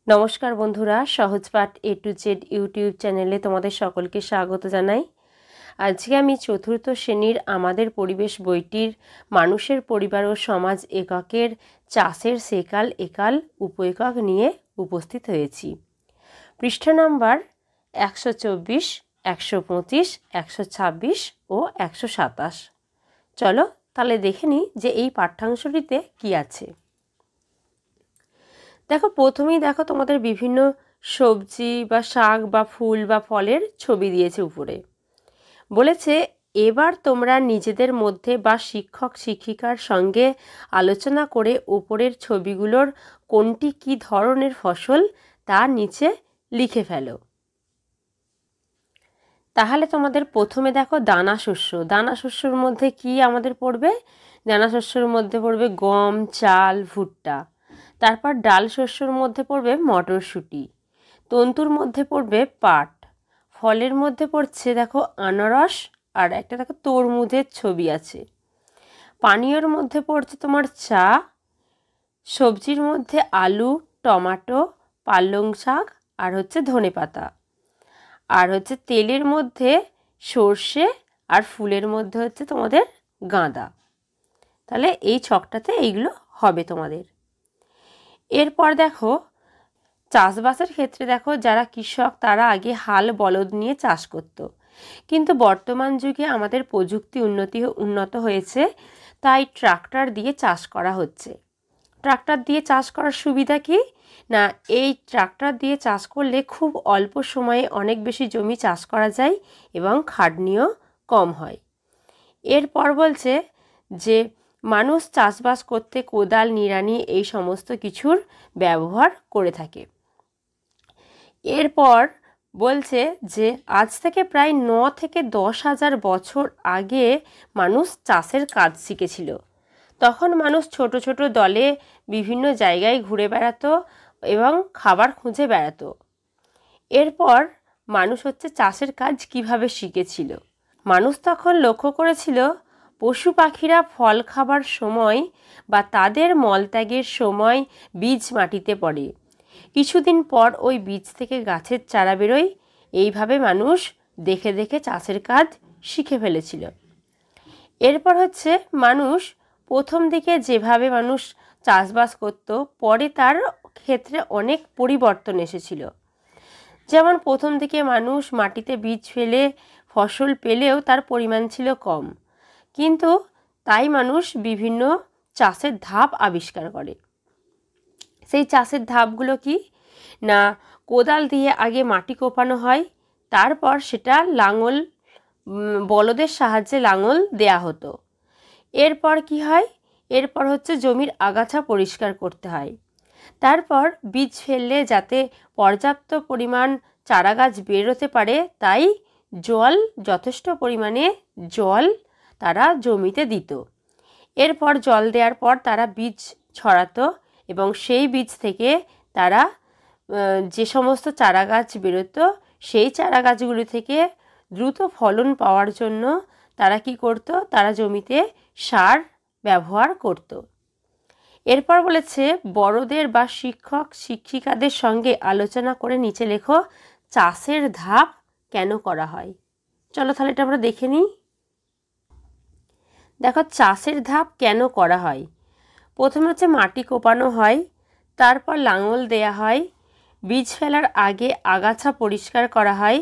নমস্কার বন্ধুরা, সহজপাঠ A to Z YouTube চ্যানেলে তোমাদের সকলকে স্বাগত জানাই। আজকে আমি চতুর্থ শ্রেণীর আমাদের পরিবেশ বইটির মানুষের পরিবার ও সমাজ এককের চাষের সেকাল একাল উপএকক নিয়ে উপস্থিত হয়েছি। পৃষ্ঠা নাম্বার 124, 125, 126 ও 127। চলো তাহলে দেখে নিই যে এই পাঠ্যাংশটিতে কি আছে। দেখো, প্রথমেই দেখো তোমাদের বিভিন্ন সবজি বা শাক বা ফুল বা ফলের ছবি দিয়েছে উপরে। বলেছে এবার তোমরা নিজেদের মধ্যে বা শিক্ষক শিক্ষিকার সঙ্গে আলোচনা করে উপরের ছবিগুলোর কোনটি কী ধরনের ফসল তা নিচে লিখে ফেলো। তাহলে তোমাদের প্রথমে দেখো দানা শস্য। দানা শস্যর মধ্যে কি আমাদের পড়বে? দানা শস্যর মধ্যে পড়বে গম, চাল, ভুট্টা। তারপর ডাল শস্যর মধ্যে পড়বে মটরশুঁটি। তন্তুর মধ্যে পড়বে পাট। ফলের মধ্যে পড়ছে দেখো আনারস, আর একটা দেখো তরমুজের ছবি আছে। পানীয়র মধ্যে পড়ছে তোমার চা। সবজির মধ্যে আলু, টমেটো, পালং শাক আর হচ্ছে ধনেপাতা। আর হচ্ছে তেলের মধ্যে সর্ষে, আর ফুলের মধ্যে হচ্ছে তোমাদের গাঁদা। তাহলে এই ছকটাতে এইগুলো হবে তোমাদের। এরপর দেখো চাষবাসের ক্ষেত্রে দেখো যারা কৃষক তারা আগে হাল বলদ নিয়ে চাষ করত, কিন্তু বর্তমান যুগে আমাদের প্রযুক্তি উন্নত হয়েছে, তাই ট্রাক্টর দিয়ে চাষ করা হচ্ছে। ট্রাক্টর দিয়ে চাষ করার সুবিধা কি না, এই ট্রাক্টর দিয়ে চাষ করলে খুব অল্প সময়ে অনেক বেশি জমি চাষ করা যায় এবং খাটনিও কম হয়। এরপর বলছে যে মানুষ চাষবাস করতে কোদাল, নিড়ানি এই সমস্ত কিছুর ব্যবহার করে থাকে। এরপর বলছে যে আজ থেকে প্রায় 9 থেকে 10 হাজার বছর আগে মানুষ চাষের কাজ শিখেছিল। তখন মানুষ ছোট ছোট দলে বিভিন্ন জায়গায় ঘুরে বেড়াতো এবং খাবার খুঁজে বেড়াতো। এরপর মানুষ হচ্ছে চাষের কাজ কিভাবে শিখেছিল। মানুষ তখন লক্ষ্য করেছিল পশু পাখিরা ফল খাবার সময় বা তাদের মলত্যাগের সময় বীজ মাটিতে পড়ে। কিছুদিন পর ওই বীজ থেকে গাছের চারা বেরোয়। এইভাবে মানুষ দেখে দেখে চাষের কাজ শিখে ফেলেছিল। এরপর হচ্ছে মানুষ প্রথম দিকে যেভাবে মানুষ চাষবাস করত, পরে তার ক্ষেত্রে অনেক পরিবর্তন এসেছিল। যেমন প্রথম দিকে মানুষ মাটিতে বীজ ফেলে ফসল পেলেও তার পরিমাণ ছিল কম, কিন্তু তাই মানুষ বিভিন্ন চাষের ধাপ আবিষ্কার করে। সেই চাষের ধাপগুলো কি না, কোদাল দিয়ে আগে মাটি কোপানো হয়, তারপর সেটা লাঙল, বলদের সাহায্যে লাঙল দেয়া হতো। এরপর কি হয়, এরপর হচ্ছে জমির আগাছা পরিষ্কার করতে হয়। তারপর বীজ ফেললে যাতে পর্যাপ্ত পরিমাণ চারাগাছ বেরোতে পারে, তাই যথেষ্ট পরিমাণে জল তারা জমিতে দিত। এরপর জল দেওয়ার পর তারা বীজ ছড়াতো এবং সেই বীজ থেকে তারা যে সমস্ত চারাগাছ বেরোতো, সেই চারাগাছগুলি থেকে দ্রুত ফলন পাওয়ার জন্য তারা কি করত, তারা জমিতে সার ব্যবহার করত। এরপর বলেছে বড়দের বা শিক্ষক শিক্ষিকাদের সঙ্গে আলোচনা করে নিচে লেখো চাষের ধাপ কেন করা হয়। চলো তাহলে এটা আমরা দেখে নিই। দেখো চাষের ধাপ কেন করা হয়। প্রথমে হচ্ছে মাটি কোপানো হয়, তারপর লাঙল দেয়া হয়, বীজ ফেলার আগে আগাছা পরিষ্কার করা হয়,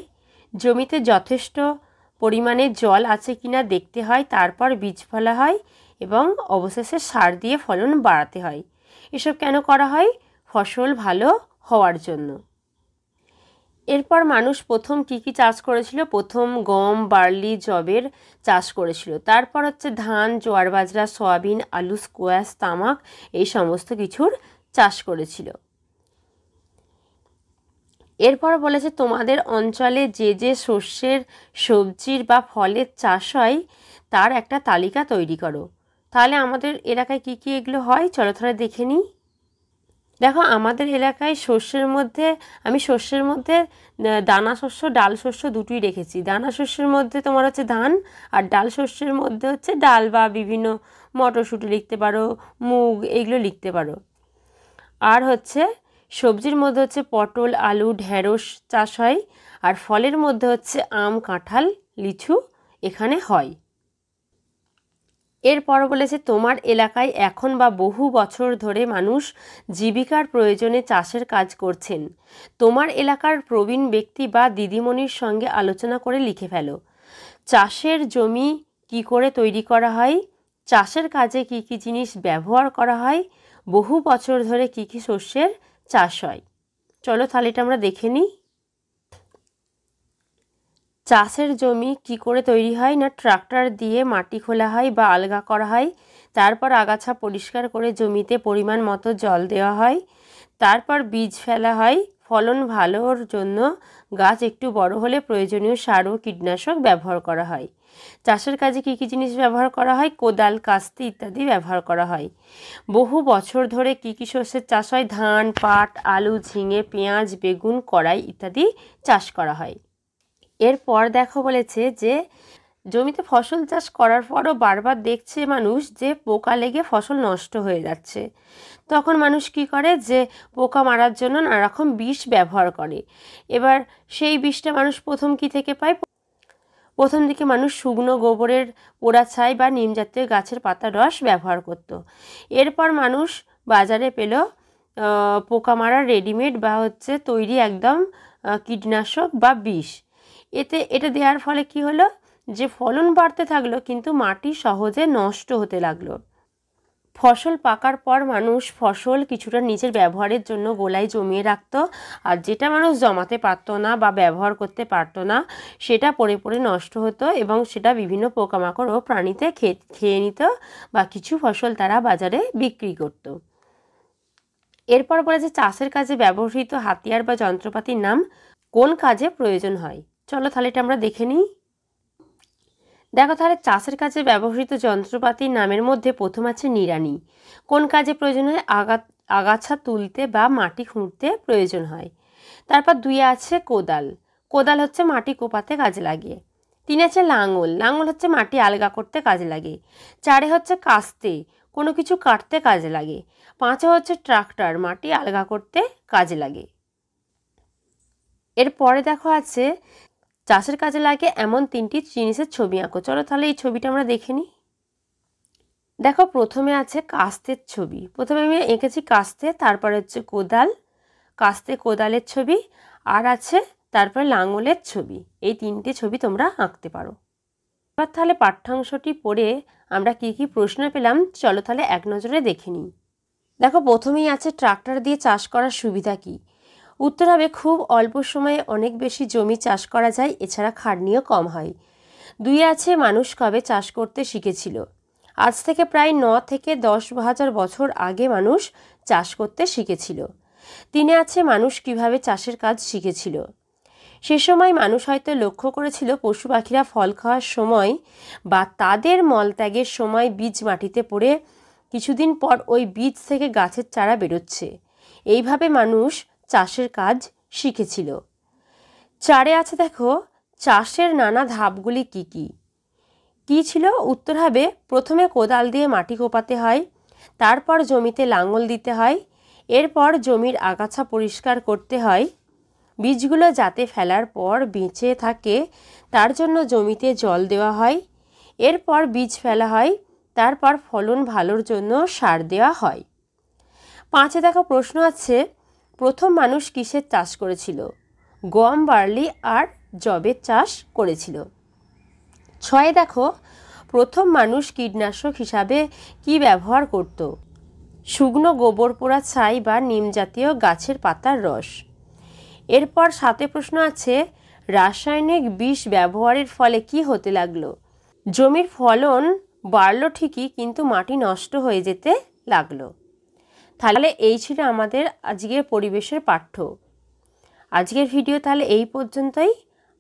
জমিতে যথেষ্ট পরিমাণে জল আছে কিনা দেখতে হয়, তারপর বীজ ফেলা হয় এবং অবশেষে সার দিয়ে ফলন বাড়াতে হয়। এসব কেন করা হয়? ফসল ভালো হওয়ার জন্য। এরপর মানুষ প্রথম কি কি চাষ করেছিল? প্রথম গম, বার্লি, যবের চাষ করেছিল। তারপর হচ্ছে ধান, জোয়ার বাজরা, সয়াবিন, আলু, স্কোয়াশ, তামাক এই সমস্ত কিছুর চাষ করেছিল। এরপর বলেছে তোমাদের অঞ্চলে যে যে শস্যের, সবজির বা ফলের চাষ হয় তার একটা তালিকা তৈরি করো। তাহলে আমাদের এলাকায় কি কি এগুলো হয় চলো তাহলে দেখে নিই। দেখো আমাদের এলাকায় আমি শস্যের মধ্যে দানা শস্য, ডাল শস্য দুটোই রেখেছি। দানা শস্যের মধ্যে তোমার হচ্ছে ধান, আর ডাল শস্যের মধ্যে হচ্ছে ডাল বা বিভিন্ন মটরশুঁটি লিখতে পারো, মুগ এইগুলো লিখতে পারো। আর হচ্ছে সবজির মধ্যে হচ্ছে পটল, আলু, ঢেঁড়স চাষ হয়। আর ফলের মধ্যে হচ্ছে আম, কাঁঠাল, লিচু এখানে হয়। এরপর বলেছে তোমার এলাকায় এখন বা বহু বছর ধরে মানুষ জীবিকার প্রয়োজনে চাষের কাজ করছেন। তোমার এলাকার প্রবীণ ব্যক্তি বা দিদিমণির সঙ্গে আলোচনা করে লিখে ফেলো। চাষের জমি কি করে তৈরি করা হয়, চাষের কাজে কি কি জিনিস ব্যবহার করা হয়, বহু বছর ধরে কি কি শস্যের চাষ হয়। চলো তাহলে এটা আমরা দেখে নিই। চাষের জমি কি করে তৈরি হয় না, ট্রাক্টর দিয়ে মাটি খোলা হয় বা আলগা করা হয়। তারপর আগাছা পরিষ্কার করে জমিতে পরিমাণ মতো জল দেওয়া হয়। তারপর বীজ ফেলা হয়। ফলন ভালোর জন্য গাছ একটু বড় হলে প্রয়োজনীয় সার ও কীটনাশক ব্যবহার করা হয়। চাষের কাজে কী কী জিনিস ব্যবহার করা হয়, কোদাল, কাস্তি ইত্যাদি ব্যবহার করা হয়। বহু বছর ধরে কী কী শস্যের চাষ হয়, ধান, পাট, আলু, ঝিঙে, পেঁয়াজ, বেগুন, কড়াই ইত্যাদি চাষ করা হয়। এরপর দেখো বলেছে যে জমিতে ফসল চাষ করার পরও বারবার দেখছে মানুষ যে পোকা লেগে ফসল নষ্ট হয়ে যাচ্ছে। তখন মানুষ কি করে, যে পোকা মারার জন্য নানারকম বিষ ব্যবহার করে। এবার সেই বিষটা মানুষ প্রথম কি থেকে পায়, প্রথম দিকে মানুষ শুকনো গোবরের পোড়া ছাই বা নিম জাতীয় গাছের পাতার রস ব্যবহার করত। এরপর মানুষ বাজারে পেল পোকা মারার রেডিমেড বা হচ্ছে তৈরি একদম কীটনাশক বা বিষ। এটা দেওয়ার ফলে কি হলো, যে ফলন বাড়তে থাকলো কিন্তু মাটি সহজে নষ্ট হতে লাগলো। ফসল পাকার পর মানুষ ফসল কিছুটা নিজের ব্যবহারের জন্য গোলায় জমিয়ে রাখত, আর যেটা মানুষ জমাতে পারতো না বা ব্যবহার করতে পারতো না সেটা পড়ে পড়ে নষ্ট হতো এবং সেটা বিভিন্ন পোকামাকড় ও প্রাণীতে খেয়ে নিত বা কিছু ফসল তারা বাজারে বিক্রি করত। এরপর বলেছে চাষের কাজে ব্যবহৃত হাতিয়ার বা যন্ত্রপাতির নাম, কোন কাজে প্রয়োজন হয়। চলো তাহলে এটা আমরা দেখে নিই। দেখো তাহলে চাষের কাজে ব্যবহৃত যন্ত্রপাতির নামের মধ্যে প্রথম আছে নিড়ানি। কোন কাজে প্রয়োজন হয়, আগাছা তুলতে বা মাটি খুঁড়তে প্রয়োজন হয়। তারপর 2 আছে কোদাল। কোদাল হচ্ছে মাটি কোপাতে কাজে লাগে। 3 আছে লাঙল। লাঙল হচ্ছে মাটি আলগা করতে কাজে লাগে। 4 হচ্ছে কাস্তে, কোনো কিছু কাটতে কাজে লাগে। 5 হচ্ছে ট্রাক্টর, মাটি আলগা করতে কাজে লাগে। এরপরে দেখো আছে চাষের কাজে লাগে এমন 3টি জিনিসের ছবি আঁকো। চলো তাহলে এই ছবিটা আমরা দেখে নিই। দেখো প্রথমে আছে কাস্তের ছবি। প্রথমে আমি এঁকেছি কাস্তে, তারপরে হচ্ছে কোদাল, কাস্তে কোদালের ছবি, আর আছে তারপরে লাঙলের ছবি। এই 3টে ছবি তোমরা আঁকতে পারো। এবার তাহলে পাঠ্যাংশটি পড়ে আমরা কি কি প্রশ্ন পেলাম চলো তাহলে এক নজরে দেখে নিই। দেখো প্রথমেই আছে ট্রাক্টর দিয়ে চাষ করার সুবিধা কী। উত্তর হবে খুব অল্প সময়ে অনেক বেশি জমি চাষ করা যায়, এছাড়া খাটনিও কম হয়। 2 আছে মানুষ কবে চাষ করতে শিখেছিল। আজ থেকে প্রায় 9 থেকে 10,000 বছর আগে মানুষ চাষ করতে শিখেছিল। 3 আছে মানুষ কিভাবে চাষের কাজ শিখেছিল। সে সময় মানুষ হয়তো লক্ষ্য করেছিল পশু পাখিরা ফল খাওয়ার সময় বা তাদের মলত্যাগের সময় বীজ মাটিতে পড়ে কিছুদিন পর ওই বীজ থেকে গাছের চারা বেরোচ্ছে। এইভাবে মানুষ চাষের কাজ শিখেছিল। 4 আছে দেখো চাষের নানা ধাপগুলি কি কি। কি ছিল, উত্তর হবে প্রথমে কোদাল দিয়ে মাটি কোপাতে হয়, তারপর জমিতে লাঙল দিতে হয়, এরপর জমির আগাছা পরিষ্কার করতে হয়, বীজগুলো যাতে ফেলার পর বেঁচে থাকে তার জন্য জমিতে জল দেওয়া হয়, এরপর বীজ ফেলা হয়, তারপর ফলন ভালোর জন্য সার দেওয়া হয়। 5 দেখো প্রশ্ন আছে প্রথম মানুষ কিসের চাষ করেছিল। গম, বার্লি আর যবের চাষ করেছিল। 6 দেখো প্রথম মানুষ কীটনাশক হিসাবে কি ব্যবহার করত। শুকনো গোবর পোড়া ছাই বা নিম জাতীয় গাছের পাতার রস। এরপর 7 প্রশ্ন আছে রাসায়নিক বিষ ব্যবহারের ফলে কি হতে লাগলো। জমির ফলন বাড়লো ঠিকই কিন্তু মাটি নষ্ট হয়ে যেতে লাগলো। তাহলে এই ছিল আমাদের আজকের পরিবেশের পাঠ্য। আজকের ভিডিও তাহলে এই পর্যন্তই।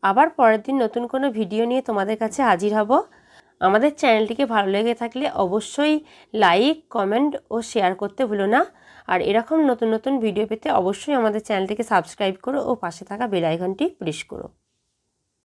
আবার পরের দিন নতুন কোনো ভিডিও নিয়ে তোমাদের কাছে হাজির হব। আমাদের চ্যানেলটিকে ভালো লেগে থাকলে অবশ্যই লাইক, কমেন্ট ও শেয়ার করতে ভুলো না। আর এরকম নতুন নতুন ভিডিও পেতে অবশ্যই আমাদের চ্যানেলটিকে সাবস্ক্রাইব করো ও পাশে থাকা বেল আইকনটি প্রেস করো।